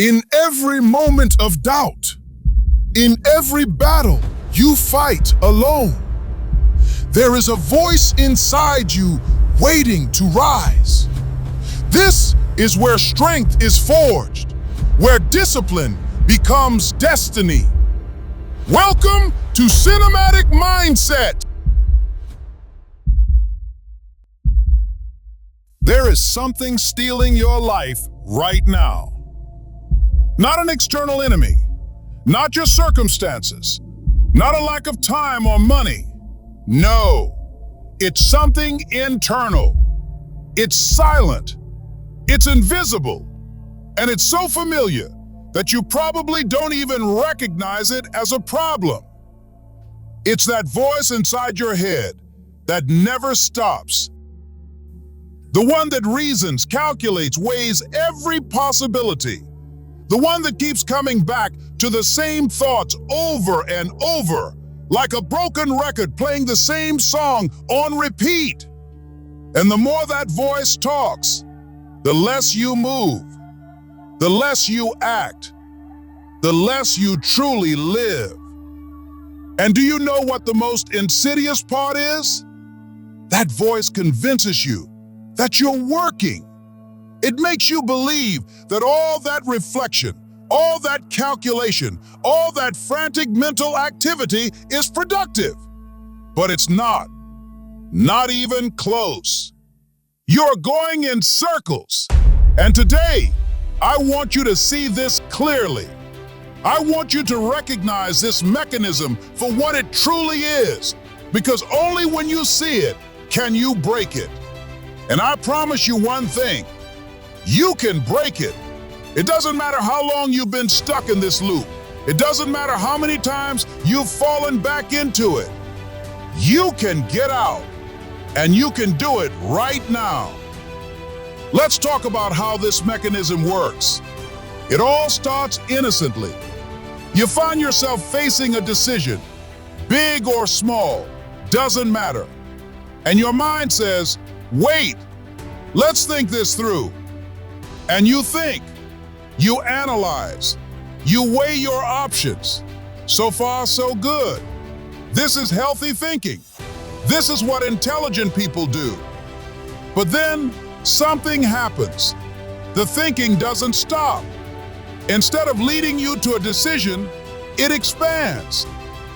In every moment of doubt, in every battle you fight alone, there is a voice inside you waiting to rise. This is where strength is forged, where discipline becomes destiny. Welcome to Cinematic Mindset. There is something stealing your life right now. Not an external enemy, not your circumstances, not a lack of time or money. No, it's something internal. It's silent, it's invisible, and it's so familiar that you probably don't even recognize it as a problem. It's that voice inside your head that never stops. The one that reasons, calculates, weighs every possibility. The one that keeps coming back to the same thoughts over and over, like a broken record playing the same song on repeat. And the more that voice talks, the less you move, the less you act, the less you truly live. And do you know what the most insidious part is? That voice convinces you that you're working. It makes you believe that all that reflection, all that calculation, all that frantic mental activity is productive. But it's not even close. You're going in circles. And today, I want you to see this clearly. I want you to recognize this mechanism for what it truly is, because only when you see it can you break it. And I promise you one thing, you can break it. It doesn't matter how long you've been stuck in this loop. It doesn't matter how many times you've fallen back into it. You can get out, and you can do it right now. Let's talk about how this mechanism works. It all starts innocently. You find yourself facing a decision, big or small, doesn't matter. And your mind says, wait, let's think this through. And you think, you analyze, you weigh your options. So far, so good. This is healthy thinking. This is what intelligent people do. But then something happens. The thinking doesn't stop. Instead of leading you to a decision, it expands.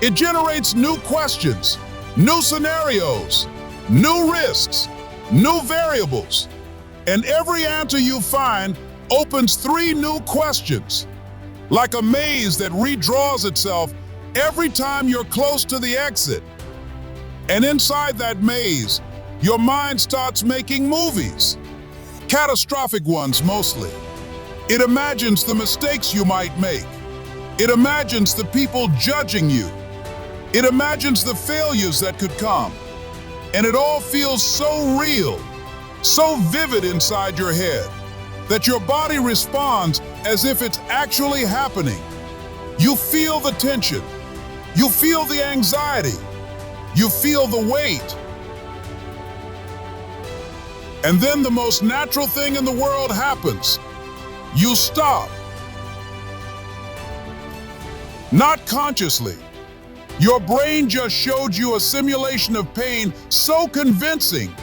It generates new questions, new scenarios, new risks, new variables. And every answer you find opens 3 new questions, like a maze that redraws itself every time you're close to the exit. And inside that maze, your mind starts making movies, catastrophic ones mostly. It imagines the mistakes you might make. It imagines the people judging you. It imagines the failures that could come. And it all feels so real, so vivid inside your head, that your body responds as if it's actually happening. You feel the tension. You feel the anxiety. You feel the weight. And then the most natural thing in the world happens. You stop. Not consciously. Your brain just showed you a simulation of pain so convincing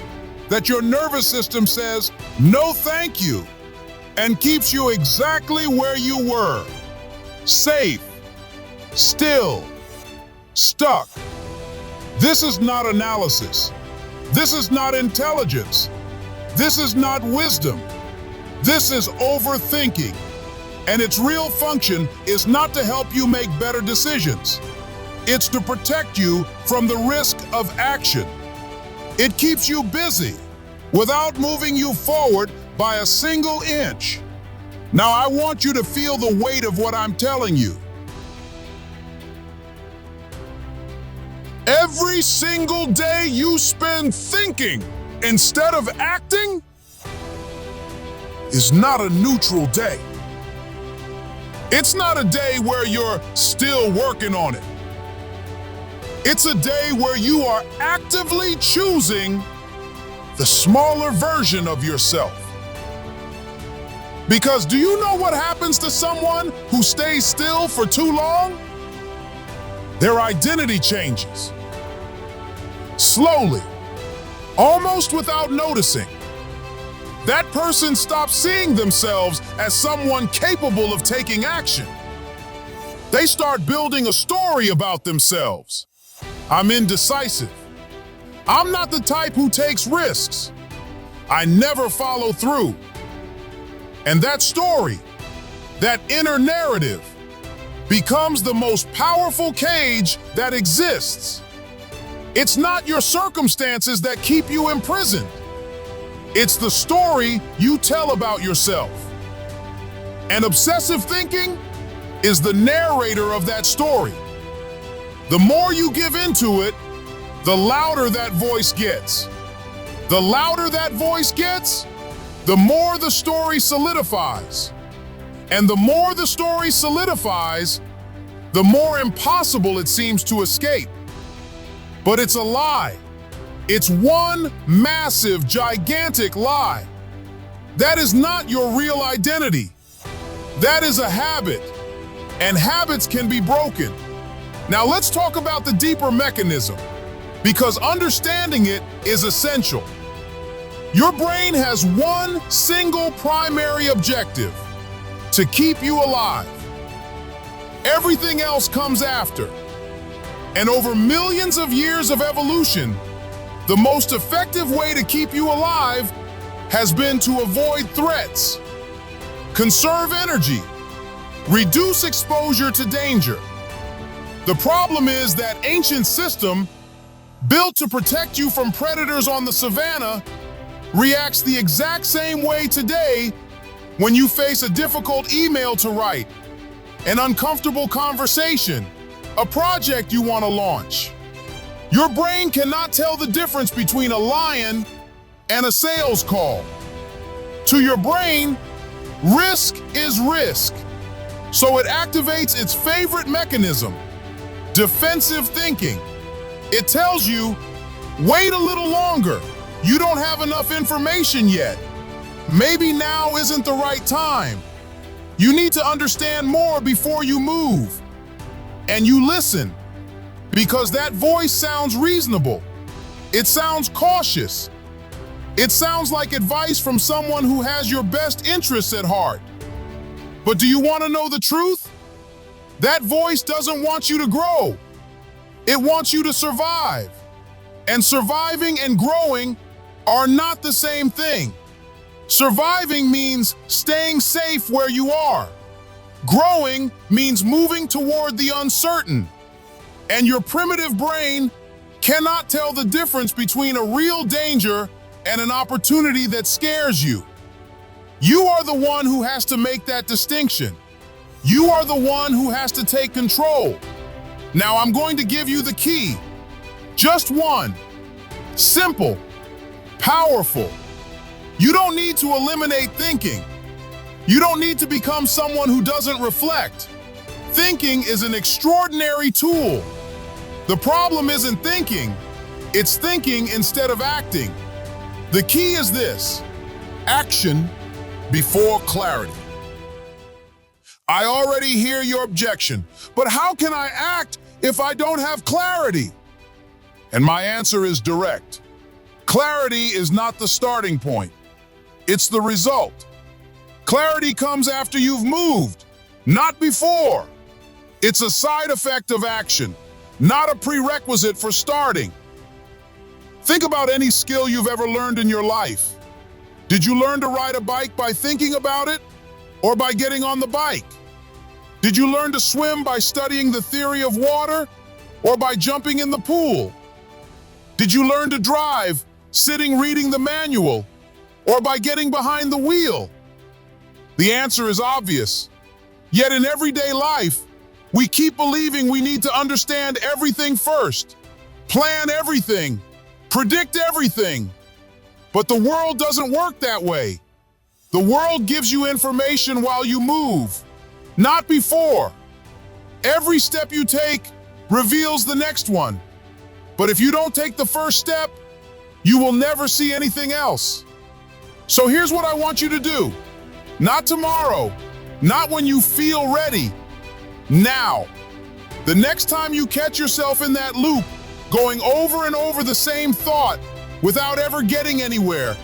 that your nervous system says, no thank you, and keeps you exactly where you were. Safe, still, stuck. This is not analysis. This is not intelligence. This is not wisdom. This is overthinking. And its real function is not to help you make better decisions. It's to protect you from the risk of action. It keeps you busy without moving you forward by a single inch. Now I want you to feel the weight of what I'm telling you. Every single day you spend thinking instead of acting is not a neutral day. It's not a day where you're still working on it. It's a day where you are actively choosing the smaller version of yourself. Because do you know what happens to someone who stays still for too long? Their identity changes. Slowly, almost without noticing. That person stops seeing themselves as someone capable of taking action. They start building a story about themselves. I'm indecisive. I'm not the type who takes risks. I never follow through. And that story, that inner narrative, becomes the most powerful cage that exists. It's not your circumstances that keep you imprisoned. It's the story you tell about yourself. And obsessive thinking is the narrator of that story. The more you give into it, the louder that voice gets. The louder that voice gets, the more the story solidifies. And the more the story solidifies, the more impossible it seems to escape. But it's a lie. It's one massive, gigantic lie. That is not your real identity. That is a habit, and habits can be broken. Now let's talk about the deeper mechanism, because understanding it is essential. Your brain has one single primary objective: to keep you alive. Everything else comes after. And over millions of years of evolution, the most effective way to keep you alive has been to avoid threats, conserve energy, reduce exposure to danger. The problem is that ancient system, built to protect you from predators on the savannah, reacts the exact same way today when you face a difficult email to write, an uncomfortable conversation, a project you want to launch. Your brain cannot tell the difference between a lion and a sales call. To your brain, risk is risk. So it activates its favorite mechanism, defensive thinking. It tells you, wait a little longer. You don't have enough information yet. Maybe now isn't the right time. You need to understand more before you move. And you listen, because that voice sounds reasonable. It sounds cautious. It sounds like advice from someone who has your best interests at heart. But do you want to know the truth? That voice doesn't want you to grow. It wants you to survive. And surviving and growing are not the same thing. Surviving means staying safe where you are. Growing means moving toward the uncertain. And your primitive brain cannot tell the difference between a real danger and an opportunity that scares you. You are the one who has to make that distinction. You are the one who has to take control. Now I'm going to give you the key. Just one. Simple. Powerful. You don't need to eliminate thinking. You don't need to become someone who doesn't reflect. Thinking is an extraordinary tool. The problem isn't thinking, it's thinking instead of acting. The key is this: action before clarity. I already hear your objection, but how can I act if I don't have clarity? And my answer is direct. Clarity is not the starting point. It's the result. Clarity comes after you've moved, not before. It's a side effect of action, not a prerequisite for starting. Think about any skill you've ever learned in your life. Did you learn to ride a bike by thinking about it, or by getting on the bike? Did you learn to swim by studying the theory of water, or by jumping in the pool? Did you learn to drive sitting reading the manual, or by getting behind the wheel? The answer is obvious. Yet in everyday life, we keep believing we need to understand everything first, plan everything, predict everything. But the world doesn't work that way. The world gives you information while you move, not before. Every step you take reveals the next one. But if you don't take the first step, you will never see anything else. So here's what I want you to do. Not tomorrow, not when you feel ready. Now. The next time you catch yourself in that loop, going over and over the same thought without ever getting anywhere,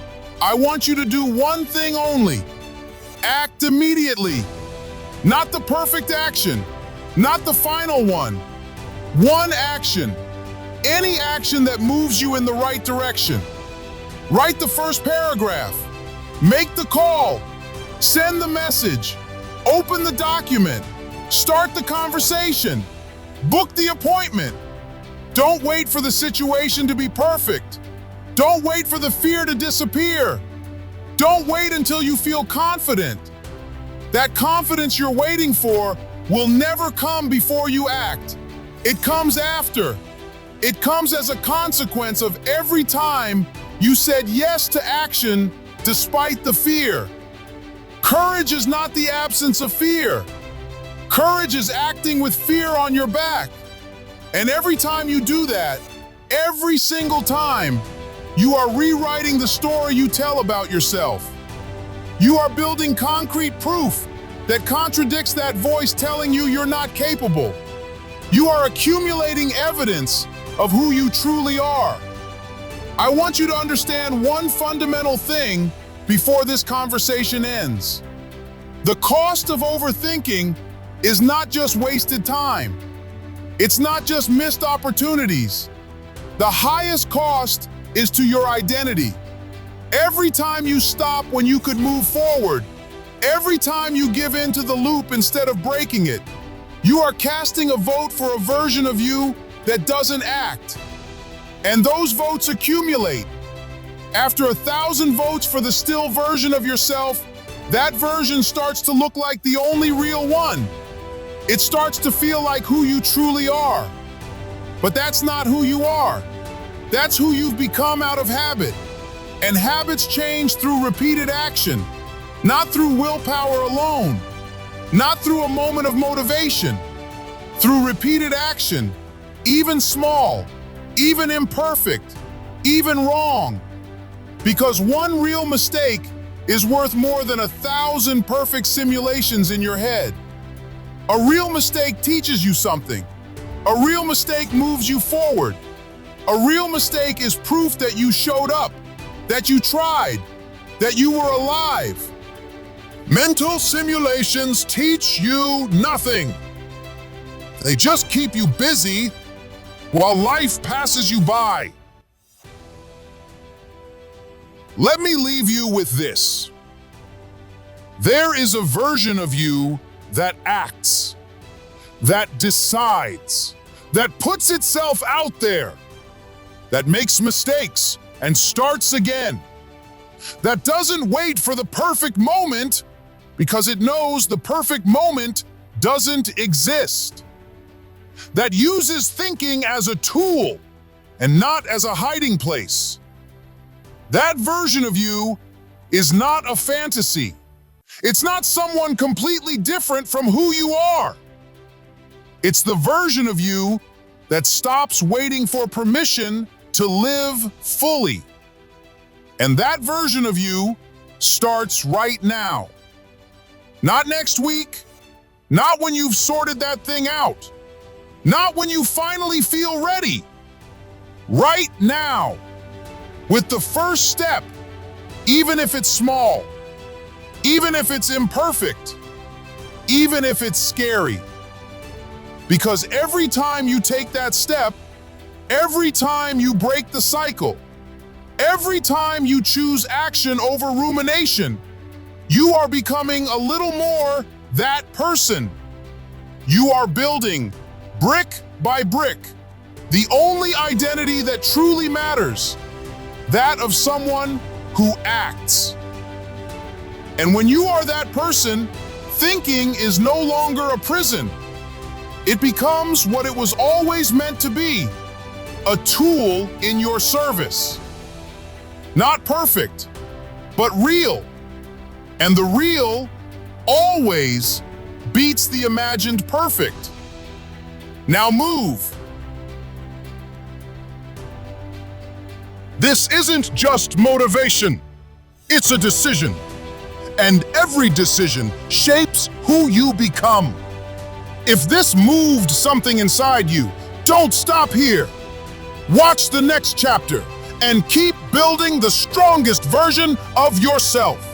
I want you to do one thing only. Act immediately. Not the perfect action, not the final one. One action. Any action that moves you in the right direction. Write the first paragraph. Make the call. Send the message. Open the document. Start the conversation. Book the appointment. Don't wait for the situation to be perfect. Don't wait for the fear to disappear. Don't wait until you feel confident. That confidence you're waiting for will never come before you act. It comes after. It comes as a consequence of every time you said yes to action despite the fear. Courage is not the absence of fear. Courage is acting with fear on your back. And every time you do that, every single time, you are rewriting the story you tell about yourself. You are building concrete proof that contradicts that voice telling you you're not capable. You are accumulating evidence of who you truly are. I want you to understand one fundamental thing before this conversation ends. The cost of overthinking is not just wasted time. It's not just missed opportunities. The highest cost is to your identity. Every time you stop when you could move forward, every time you give in to the loop instead of breaking it, you are casting a vote for a version of you that doesn't act. And those votes accumulate. After 1,000 votes for the still version of yourself, that version starts to look like the only real one. It starts to feel like who you truly are. But that's not who you are. That's who you've become out of habit. And habits change through repeated action, not through willpower alone, not through a moment of motivation, through repeated action, even small, even imperfect, even wrong. Because one real mistake is worth more than 1,000 perfect simulations in your head. A real mistake teaches you something. A real mistake moves you forward. A real mistake is proof that you showed up, that you tried, that you were alive. Mental simulations teach you nothing. They just keep you busy while life passes you by. Let me leave you with this. There is a version of you that acts, that decides, that puts itself out there, that makes mistakes and starts again, that doesn't wait for the perfect moment because it knows the perfect moment doesn't exist, that uses thinking as a tool and not as a hiding place. That version of you is not a fantasy. It's not someone completely different from who you are. It's the version of you that stops waiting for permission to live fully. And that version of you starts right now. Not next week, not when you've sorted that thing out, not when you finally feel ready. Right now, with the first step, even if it's small, even if it's imperfect, even if it's scary. Because every time you take that step, every time you break the cycle, every time you choose action over rumination, you are becoming a little more that person. You are building, brick by brick, the only identity that truly matters, that of someone who acts. And when you are that person, thinking is no longer a prison. It becomes what it was always meant to be, a tool in your service. Not perfect, but real. And the real always beats the imagined perfect. Now move. This isn't just motivation, it's a decision. and every decision shapes who you become. If this moved something inside you, don't stop here. Watch the next chapter and keep building the strongest version of yourself.